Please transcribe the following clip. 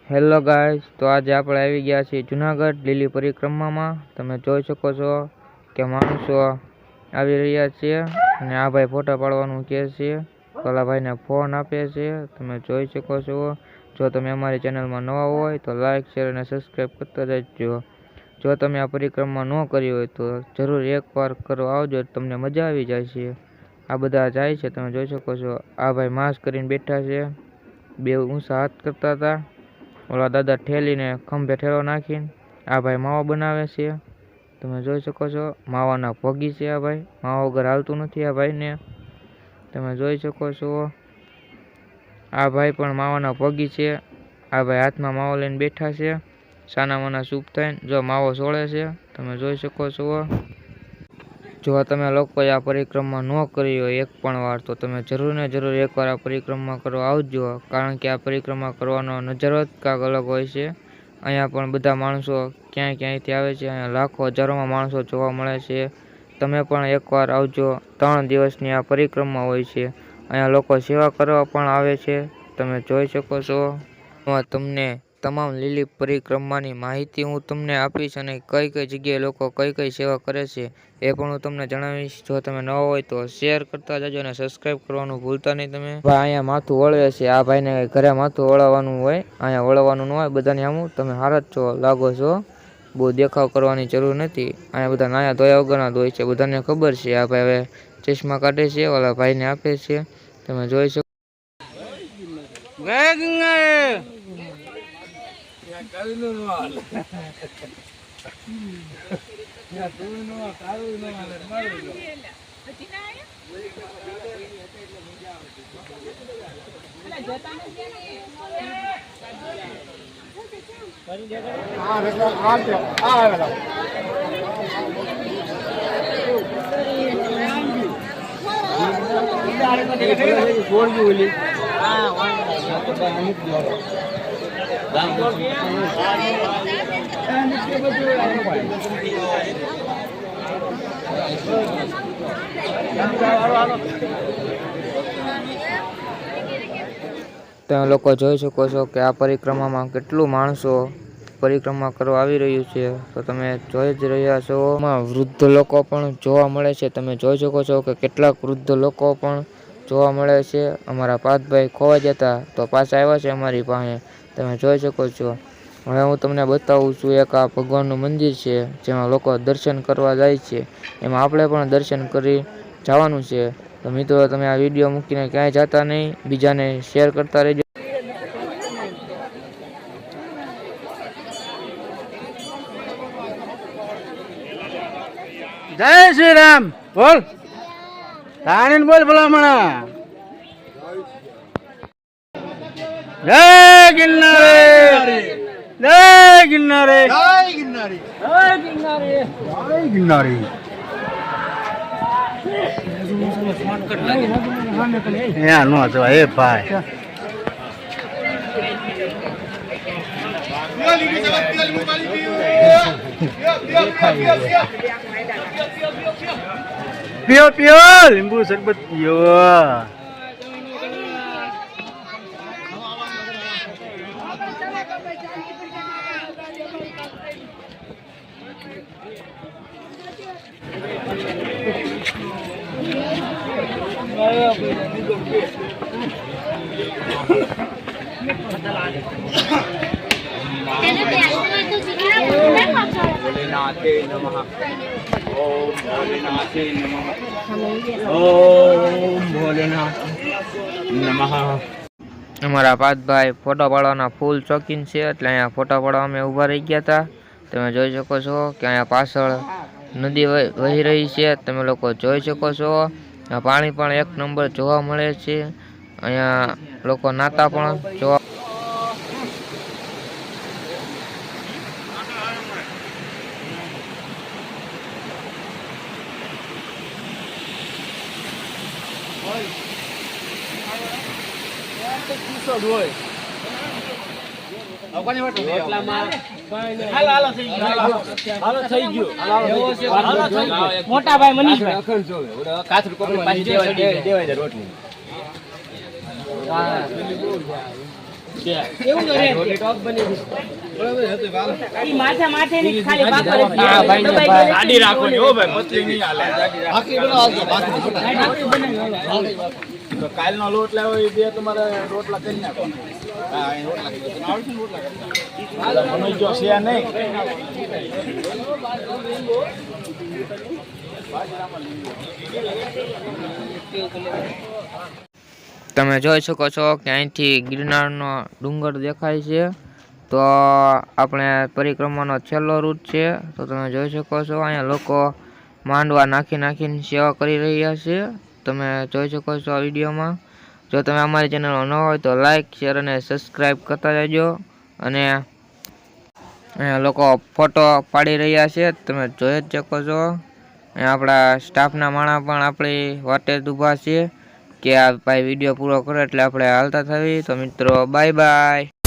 Hello guys, તો આજે આપણે આવી ગયા છીએ જુનાગઢ લીલી પરિક્રમામાં। તમે જોઈ શકો છો કે માણસો આવી રહ્યા છે અને આ ભાઈ ફોટા પાડવાનું કહે છે, પેલા ભાઈને ફોન આપે છે। તમે જોઈ શકો છો। જો તમે અમારી ચેનલમાં નવા હોય તો લાઈક શેર અને સબસ્ક્રાઈબ કરતા રહેજો। જો તમે આ પરિક્રમા ન કરી હોય તો જરૂર એકવાર કરવા આવજો, તમને મજા આવી જાય છે। આ બધા જાય છે, તમે જોઈ શકો છો। આ ભાઈ માસ્ક કરીને બેઠા છે, બે ઊંચા હાથ કરતા હતા। ઓલા દાદા ઠેલીને ખંભે ઠેલો નાખીને આ ભાઈ માવો બનાવે છે, તમે જોઈ શકો છો। માવાના ભોગી છે આ ભાઈ, માવા વગર હાલતું નથી આ ભાઈને, તમે જોઈ શકો છો। આ ભાઈ પણ માવાના ભોગી છે। આ ભાઈ હાથમાં માવો લઈને બેઠા છે, સાના માના સૂપ થઈને જો માવો સોળે છે, તમે જોઈ શકો છો। જો તમે લોકોએ આ પરિક્રમા ન કરી હોય એક પણ વાર તો તમે જરૂર ને જરૂર એકવાર આ પરિક્રમા કરવા આવજો, કારણ કે આ પરિક્રમા કરવાનો નજારો જ કાંઈક અલગ હોય છે। અહીંયા પણ બધા માણસો ક્યાંયથી આવે છે, અહીંયા લાખો હજારોમાં માણસો જોવા મળે છે। તમે પણ એકવાર આવજો। 3 દિવસની આ પરિક્રમા હોય છે, અહીંયા લોકો સેવા કરવા પણ આવે છે, તમે જોઈ શકો છો। તમને તમામ લીલી પરિક્રમાની માહિતી હું તમને આપીશ અને કઈ કઈ જગ્યાએ લોકો કઈ કઈ સેવા કરે છે એ પણ હું તમને જણાવીશ। જો તમે નવા હોય તો શેર કરતા જજો અને સબસ્ક્રાઈબ કરવાનું ભૂલતા નહીં તમે। ભાઈ અહીંયા માથું વળવે છે, આ ભાઈને ઘરે માથું વળવાનું હોય, અહીંયા વળવાનું ન હોય બધાને આમ। તમે હારા જ છો લાગો છો, બહુ દેખાવ કરવાની જરૂર નથી। અહીંયા બધા નાયા ધોયા વગરના હોય છે, બધાને ખબર છે। આ ભાઈ હવે ચશ્મા કાઢે છે, ઓલા ભાઈને આપે છે, તમે જોઈ શકો। તમે લોકો જોઈ શકો છો કે આ પરિક્રમામાં કેટલું માણસો પરિક્રમા કરવા આવી રહ્યું છે, તો તમે જોઈ જ રહ્યા છો। વૃદ્ધ લોકો પણ જોવા મળે છે, તમે જોઈ શકો છો કે કેટલાક વૃદ્ધ લોકો પણ જોવા મળે છે। અમારા પાર્થભાઈ ખોવાઈ જતા તો પાછા આવ્યા છે અમારી પાસે, તમે જોઈ શકો છો। હવે હું તમને બતાવું છું, એક આ ભગવાનનું મંદિર છે જેમાં લોકો દર્શન કરવા જાય છે, એમાં આપણે પણ દર્શન કરી જવાનું છે। તો મિત્રો તમે આ વિડીયો મૂકીને ક્યાંય જતા નહીં, બીજાને શેર કરતા રહેજો। જય શ્રી રામ બોલ, તાણીને બોલ ભલામણા। જય ગિરનારી, જય ગિરનારી, જય ગિરનારી, જય ગિરનારી, જય ગિરનારી। યા નો જવા એ ભાઈ, पियो पियो लींबू शरबत पियो। भोलेनाथे नमः, ओम भोलेनाथे नमः, ओम भोलेनाथ नमः। અમારા પાર્થભાઈ ફોટા પાડવાના ફૂલ શોખીન છે, એટલે અહીંયા ફોટા પાડવા અમે ઊભા રહી ગયા હતા। તમે જોઈ શકો છો કે અહીંયા પાછળ નદી વહી રહી છે, તમે લોકો જોઈ શકો છો। આ પાણી પણ એક નંબર જોવા મળે છે, અહીંયા લોકો નાતા પણ જોવા મોટા ભાઈ મનીષભાઈ ગાડી રાખો ને હો ભાઈ, પતરી નહીં હાલે. તો કાલનો લોટ લાવ્યો એ બે તમારે રોટલા કરી નાખો. હા, એ રોટલા કરી નાખો. આવડે છે ને રોટલા કરતા? મને જો છે નહીં. તમે જોઈ શકો છો કે અહીંથી ગિરનારનો ડુંગર દેખાય છે. તો આપણે પરિક્રમાનો છેલ્લો રૂટ છે. તો તમે જોઈ શકો છો અહીંયા લોકો માંડવા નાખીને સેવા કરી રહ્યા છે. તમે જોઈ શકો છો આ વિડીયોમાં. જો તમે અમારી ચેનલમાં ન હોય તો લાઈક, શેર અને સબસ્ક્રાઈબ કરતા જજો. અને અહીંયા લોકો ફોટો પાડી રહ્યા છે. તમે જોઈ જ શકો છો. અહીંયા આપણા સ્ટાફના માણસ પણ આપણી વાટે જ ઊભા છે કે આ ભાઈ વિડીયો પૂરો કરે એટલે આપણે હાલતા થવી. તો મિત્રો બાય બાય.